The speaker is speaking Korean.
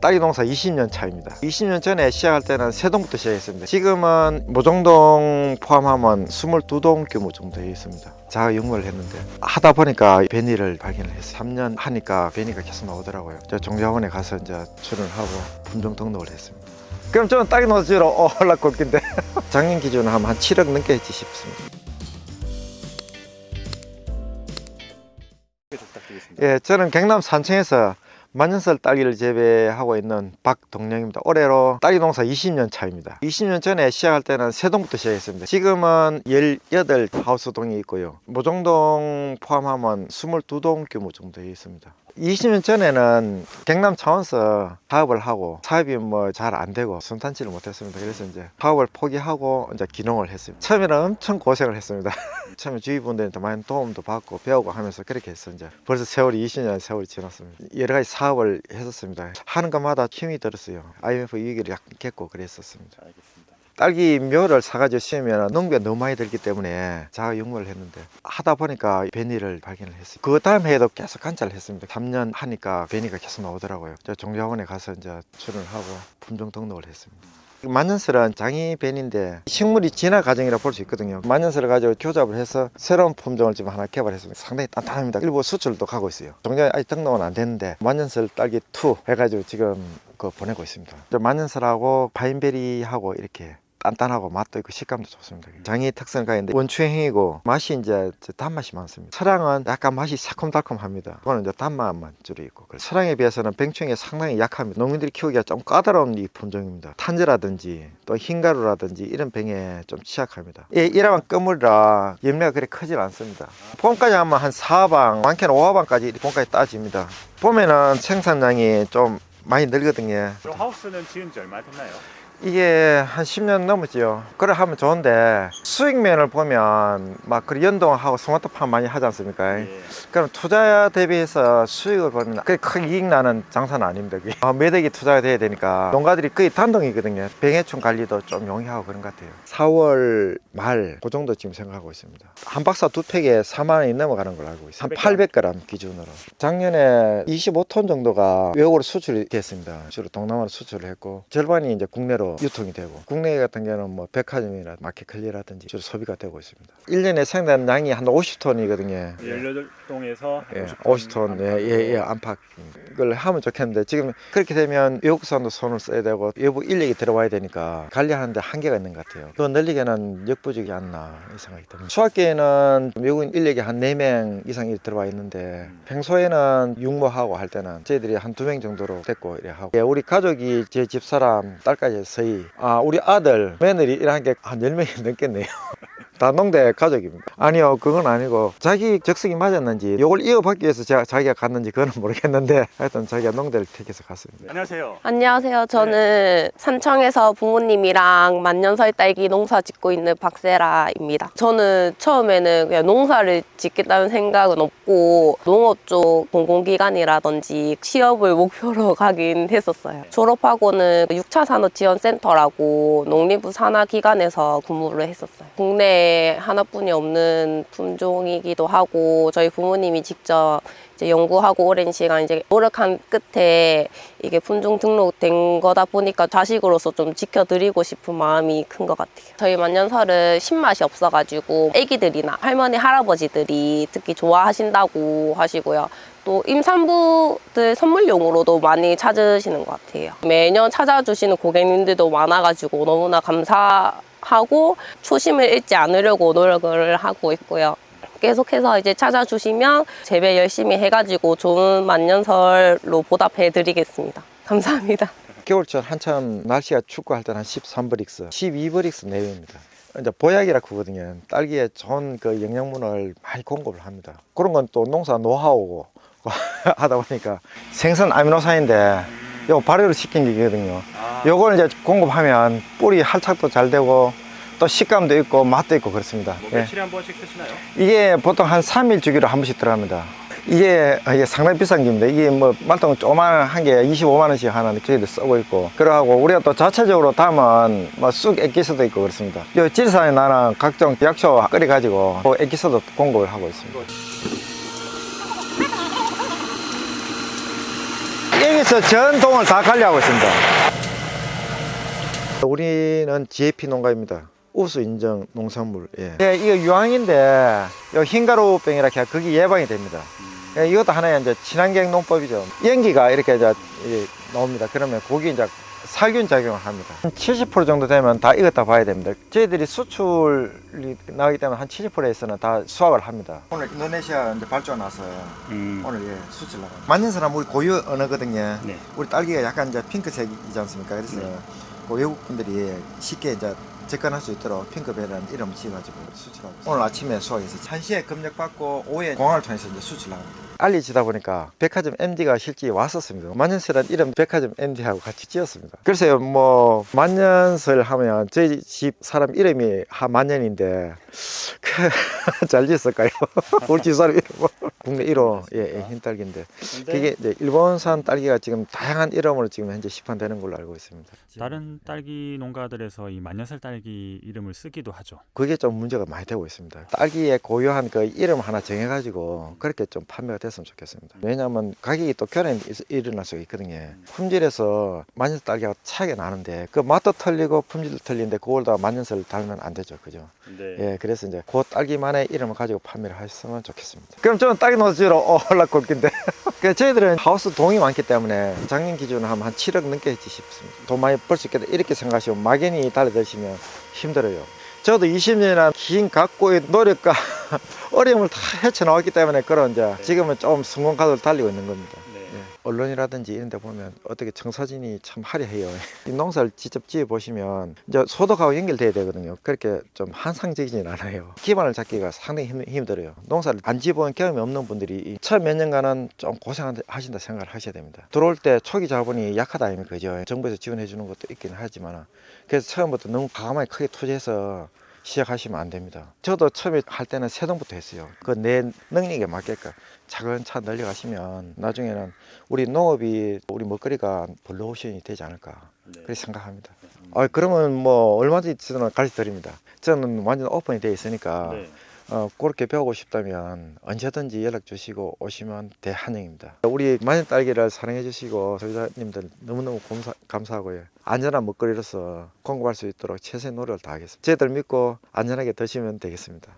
딸기 농사 20년 차입니다. 20년 전에 시작할 때는 3동부터 시작했습니다. 지금은 모종동 포함하면 22동 규모 정도 되어 있습니다. 자가 연구를 했는데 하다 보니까 베니를 발견을 했어요. 3년 하니까 베니가 계속 나오더라고요. 저 종자원에 가서 이제 출연을 하고 품종 등록을 했습니다. 그럼 저는 딸기 농사 지으러 올라갈 건데 작년 기준으로 하면 한 7억 넘게 했지 싶습니다. 예, 저는 경남 산청에서 만년설 딸기를 재배하고 있는 박동영입니다. 올해로 딸기 농사 20년 차입니다. 20년 전에 시작할 때는 3동부터 시작했습니다. 지금은 18 하우스동이 있고요. 모종동 포함하면 22동 규모 정도 되어 있습니다. 20년 전에는 경남 차원에서 사업을 하고 사업이 뭐 잘 안 되고 순탄치를 못했습니다. 그래서 이제 사업을 포기하고 이제 기농을 했습니다. 처음에는 엄청 고생을 했습니다. 처음에 주위 분들한테 많이 도움도 받고 배우고 하면서 그렇게 해서 이제 벌써 세월이 20년 세월이 지났습니다. 여러 가지 사업을 했었습니다. 하는 것마다 힘이 들었어요. IMF 위기를 약간 겪고 그랬었습니다. 알겠습니다. 딸기 묘를 사가지고 심으면 농비가 너무 많이 들기 때문에 자가 연구를 했는데 하다 보니까 베니를 발견을 했어요. 그 다음 해에도 계속 관찰을 했습니다. 3년 하니까 베니가 계속 나오더라고요. 저 종자원에 가서 이제 출연을 하고 품종 등록을 했습니다. 만년설은 장이 베니인데 식물이 진화 과정이라 볼 수 있거든요. 만년설을 가지고 교잡을 해서 새로운 품종을 지금 하나 개발했습니다. 상당히 단단합니다. 일부 수출도 가고 있어요. 종자에 아직 등록은 안 됐는데 만년설 딸기 2 해가지고 지금 보내고 있습니다. 만년설하고 파인베리하고 이렇게 단단하고 맛도 있고 식감도 좋습니다. 장이 특성을 가는데 원추행이고 맛이 이제 단맛이 많습니다. 설향은 약간 맛이 새콤달콤합니다. 그거는 이제 단맛만 주로 있고 설향에 비해서는 병충해 상당히 약합니다. 농민들이 키우기가 좀 까다로운 이 품종입니다. 탄저라든지 또 흰가루라든지 이런 병에 좀 취약합니다. 이러면 끝물이라 염려가 그렇게 크진 않습니다. 봄까지 하면 한 4방, 많게는 5화방까지 봄까지 따집니다. 봄에는 생산량이 좀 많이 늘거든요. 그럼 하우스는 지은 지 얼마 됐나요? 이게 한 10년 넘었죠. 그래 하면 좋은데 수익면을 보면 막 그 연동하고 스마트팜 많이 하지 않습니까? 예. 그럼 투자 대비해서 수익을 보면 그렇게 큰 이익 나는 장사는 아닙니다. 매덕이 투자가 돼야 되니까 농가들이 거의 단독이거든요. 병해충 관리도 좀 용이하고 그런 것 같아요. 4월 말 그 정도 지금 생각하고 있습니다. 한 박사 2팩에 4만 원이 넘어가는 걸로 알고 있어요. 한 800g 기준으로. 작년에 25톤 정도가 외국으로 수출이 됐습니다. 주로 동남아로 수출을 했고 절반이 이제 국내로 유통이 되고 국내 같은 경우는 뭐 백화점이나 마켓클리라든지 주로 소비가 되고 있습니다. 1년에 생산 양이 한 50톤이거든요. 18동에서 예, 50톤 예, 안팎 이걸 하면 좋겠는데 지금 그렇게 되면 외국산도 손을 써야 되고 외부 인력이 들어와야 되니까 관리하는데 한계가 있는 것 같아요. 그거 늘리기에는 역부족이 않나 이 생각이 듭니다. 수학계에는 외국인 인력이 한 4명 이상이 들어와 있는데 평소에는 육모하고 할 때는 저희들이 한 2명 정도로 됐고 이래 하고 예, 우리 가족이 제 집사람 딸까지 서희 우리 아들 며느리 이런 게 한 10명이 넘겠네요. 다 농대 가족입니다. 아니요, 그건 아니고 자기 적성이 맞았는지 이걸 이어받기 위해서 자기가 갔는지 그건 모르겠는데 하여튼 자기가 농대를 택해서 갔습니다. 안녕하세요. 안녕하세요. 저는 산청에서 부모님이랑 만년설 딸기 농사 짓고 있는 박세라입니다. 저는 처음에는 그냥 농사를 짓겠다는 생각은 없고 농업 쪽 공공기관이라든지 취업을 목표로 가긴 했었어요. 졸업하고는 6차 산업지원센터라고 농림부 산하기관에서 근무를 했었어요. 국내에 하나뿐이 없는 품종이기도 하고 저희 부모님이 직접 이제 연구하고 오랜 시간 이제 노력한 끝에 이게 품종 등록된 거다 보니까 자식으로서 좀 지켜드리고 싶은 마음이 큰 것 같아요. 저희 만년설은 신맛이 없어가지고 애기들이나 할머니 할아버지들이 특히 좋아하신다고 하시고요. 또 임산부들 선물용으로도 많이 찾으시는 것 같아요. 매년 찾아주시는 고객님들도 많아가지고 너무나 감사하고 초심을 잃지 않으려고 노력을 하고 있고요. 계속해서 이제 찾아주시면 재배 열심히 해가지고 좋은 만년설로 보답해 드리겠습니다. 감사합니다. 겨울철 한참 날씨가 춥고 할 때는 한 13브릭스, 12브릭스 내외입니다. 이제 보약이라 그러거든요. 딸기에 좋은 그 영양분을 많이 공급을 합니다. 그런 건 또 농사 노하우고 하다 보니까 생선 아미노산인데 요 발효를 시킨 게거든요. 요걸 이제 공급하면 뿌리 활착도 잘 되고 또 식감도 있고 맛도 있고 그렇습니다. 며칠에 한 번씩 쓰시나요? 이게 보통 한 3일 주기로 한 번씩 들어갑니다. 이게 상당히 비싼 겁니다. 이게 뭐 말똥 조그만한 게 25만 원씩 하나 저희들 쓰고 있고 그러고 우리가 또 자체적으로 담은 뭐 쑥 액기스도 있고 그렇습니다. 이 지리산에 나는 각종 약초 끓여 가지고 그 액기스도 공급을 하고 있습니다. 그래서 전 동을 다 관리하고 있습니다. 우리는 GAP 농가입니다. 우수 인정 농산물. 예. 예, 이거 유황인데 이 흰가루병이라 해야 그게 예방이 됩니다. 예, 이것도 하나의 이제 친환경 농법이죠. 연기가 이렇게 이제 나옵니다. 그러면 고기 이제 살균 작용을 합니다. 한 70% 정도 되면 다 익었다 봐야 됩니다. 저희들이 수출이 나가기 때문에 한 70%에서는 다 수확을 합니다. 오늘 인도네시아 이제 발주가 나서 오늘 예, 수출 나갑니다. 만년사람 우리 고유 언어거든요. 네. 우리 딸기가 약간 이제 핑크색이지 않습니까? 그래서 그 외국 분들이 쉽게 이제 접근할 수 있도록 핑크벨이라는 이름 지어가지고 수출하고 있습니다. 오늘 아침에 수확해서 1시에 검역받고 오후에 공항을 통해서 이제 수출 나갑니다. 알려지다 보니까 백화점 MD가 실제 왔었습니다. 만년설이라는 이름 백화점 MD하고 같이 지었습니다. 글쎄요, 뭐 만년설 하면 저희 집 사람 이름이 만년인데 잘 지었을까요? 우리 집 사람 이름 국내 1호 예, 흰딸기인데 그게 이제 일본산 딸기가 지금 다양한 이름으로 지금 현재 시판되는 걸로 알고 있습니다. 다른 딸기 농가들에서 이 만년설 딸기 이름을 쓰기도 하죠. 그게 좀 문제가 많이 되고 있습니다. 딸기의 고유한 그 이름 하나 정해가지고 그렇게 좀 판매가 됐으면 좋겠습니다. 왜냐하면 가격이 또 결연히 일어날 수가 있거든요. 품질에서 만년설 딸기가 차이가 나는데 그 맛도 틀리고 품질도 틀린데 그걸 다 만년설 달면 안 되죠, 그죠? 네. 예, 그래서 이제 그 딸기만의 이름을 가지고 판매를 하셨으면 좋겠습니다. 그럼 저는 딸기 노지로 올라골긴데 저희들은 하우스 동이 많기 때문에 작년 기준으로 하면 한 7억 넘게 했지 싶습니다. 돈 많이 벌 수 있겠다 이렇게 생각하시면 막연히 달려드시면 힘들어요. 저도 20년이나 긴 각고의 노력과 어려움을 다 헤쳐나왔기 때문에 그런 이제 지금은 좀 성공 가도를 달리고 있는 겁니다. 네. 예. 언론이라든지 이런 데 보면 어떻게 청사진이 참 화려해요. 이 농사를 직접 지어 보시면 이제 소득하고 연결돼야 되거든요. 그렇게 좀 환상적이진 않아요. 기반을 잡기가 상당히 힘들어요. 농사를 안 지어본 경험이 없는 분들이 처음 몇 년간은 좀 고생하신다 생각을 하셔야 됩니다. 들어올 때 초기 자본이 약하다 아닙니까? 그죠? 정부에서 지원해 주는 것도 있긴 하지만 그래서 처음부터 너무 과감하게 크게 투자해서 시작하시면 안 됩니다. 저도 처음에 할 때는 세 동부터 했어요. 그 내 능력에 맞게끔 차근차근 늘려가시면 나중에는 우리 농업이 우리 먹거리가 블루오션이 되지 않을까 그렇게 생각합니다. 그러면 뭐 얼마든지 저는 가르쳐 드립니다. 저는 완전 오픈이 되어 있으니까 네. 그렇게 배우고 싶다면 언제든지 연락 주시고 오시면 대환영입니다. 우리 만년 딸기를 사랑해 주시고 소비자님들 너무너무 감사하고요. 안전한 먹거리로서 공급할 수 있도록 최선의 노력을 다하겠습니다. 저희들 믿고 안전하게 드시면 되겠습니다.